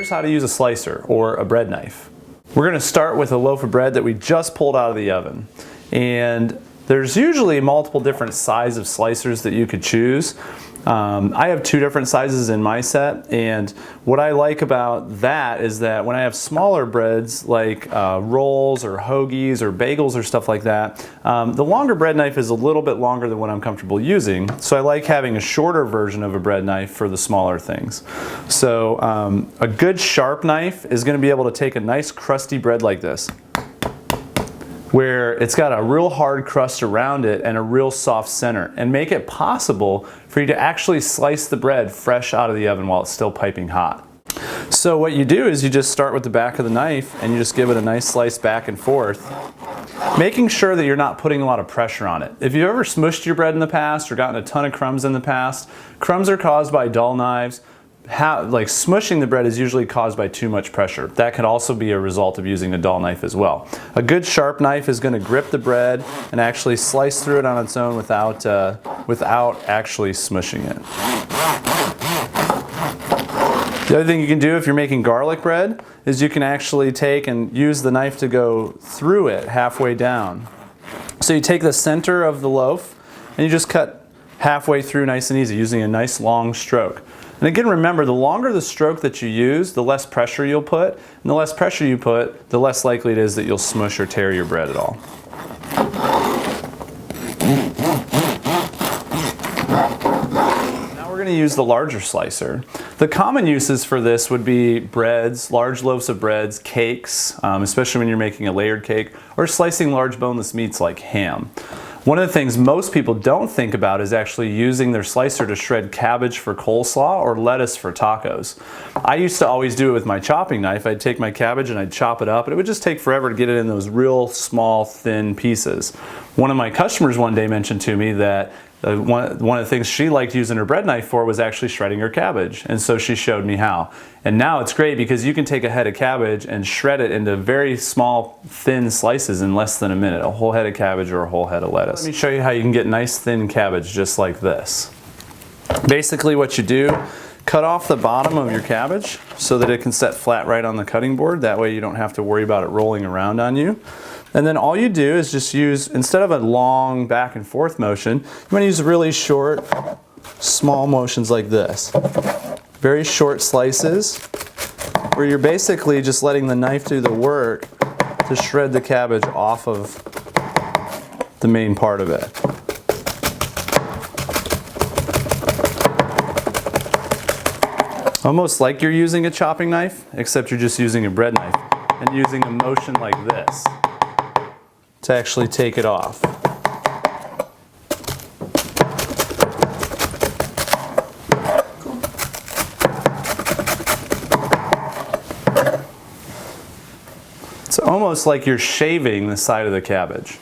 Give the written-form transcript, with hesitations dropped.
Here's how to use a slicer or a bread knife. We're going to start with a loaf of bread that we just pulled out of the oven. And there's usually multiple different sizes of slicers that you could choose. I have 2 different sizes in my set, and what I like about that is that when I have smaller breads like rolls or hoagies or bagels or stuff like that, the longer bread knife is a little bit longer than what I'm comfortable using, so I like having a shorter version of a bread knife for the smaller things. So a good sharp knife is going to be able to take a nice crusty bread like this, where it's got a real hard crust around it and a real soft center, and make it possible for you to actually slice the bread fresh out of the oven while it's still piping hot. So what you do is you just start with the back of the knife and you just give it a nice slice back and forth, making sure that you're not putting a lot of pressure on it. If you've ever smushed your bread in the past or gotten a ton of crumbs in the past, crumbs are caused by dull knives. Like smushing the bread is usually caused by too much pressure. That could also be a result of using a dull knife as well. A good sharp knife is going to grip the bread and actually slice through it on its own without actually smushing it. The other thing you can do if you're making garlic bread is you can actually take and use the knife to go through it halfway down. So you take the center of the loaf and you just cut halfway through nice and easy using a nice long stroke. And again, remember, the longer the stroke that you use, the less pressure you'll put. And the less pressure you put, the less likely it is that you'll smush or tear your bread at all. Now we're going to use the larger slicer. The common uses for this would be breads, large loaves of breads, cakes, especially when you're making a layered cake, or slicing large boneless meats like ham. One of the things most people don't think about is actually using their slicer to shred cabbage for coleslaw or lettuce for tacos. I used to always do it with my chopping knife. I'd take my cabbage and I'd chop it up, and it would just take forever to get it in those real small, thin pieces. One of my customers one day mentioned to me that one of the things she liked using her bread knife for was actually shredding her cabbage, and so she showed me how. And now it's great because you can take a head of cabbage and shred it into very small, thin slices in less than a minute, a whole head of cabbage or a whole head of lettuce. Let me show you how you can get nice thin cabbage just like this. Basically what you do, cut off the bottom of your cabbage so that it can set flat right on the cutting board. That way you don't have to worry about it rolling around on you. And then all you do is just use, instead of a long back and forth motion, you want to use really short, small motions like this. Very short slices where you're basically just letting the knife do the work to shred the cabbage off of the main part of it. Almost like you're using a chopping knife, except you're just using a bread knife and using a motion like this to actually take it off. It's almost like you're shaving the side of the cabbage.